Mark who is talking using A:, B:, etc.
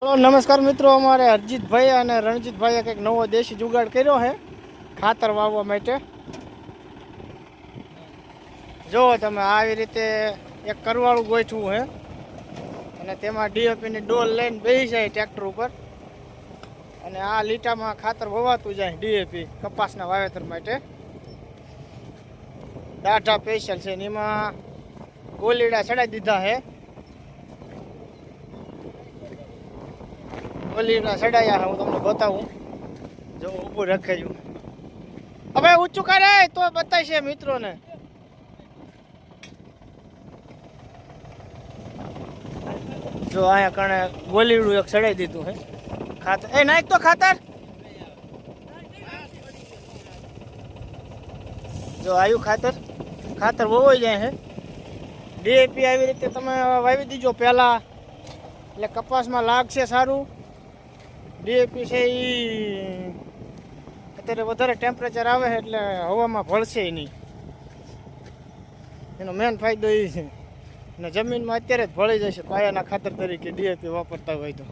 A: Hello नमस्कार मित्रों, अमारे हरजीत भाई और रणजीत भाई एक नवो देशी जुगाड़ कर्यो है खातर वाववा माटे। जो तमे आवी रीते एक करवाळू गोठવું है અને તેમાં ડીએપી ની ડોલ લઈને બેસી જાય ટ્રેક્ટર ઉપર અને આ લીટામાં ખાતર વવાતું જાય ડીએપી કપાસના વાવેતર માટે। ડાઢા સ્પેશિયલ છે ને એમાં ગોલીડા ચડાવી દીધા है। ગોલીડા ચડાયા है, હું તમને બતાવું। જો ઊભું રખાયું, હવે ઊંચું કરે તો બતાવશે મિત્રોને। जो आया कणे गोलीडू एक चढ़ाई दीधु है खातर। ए नाख तो खातर जो आयु खातर खातर वो जाए है। डीएपी આવી રીતે તમે વાવી દીજો પહેલા એટલે કપાસમાં લાગશે સારું। ડીએપી છે ઈ અત્યારે વધારે ટેમ્પરેચર આવે એટલે હવામાં ભળશે નહીં, એનો મેન ફાયદો એ છે। ને જમીનમાં અત્યારે જ ભળી જશે પાયાના ખાતર તરીકે ડીએપી વાપરતા હોય તો।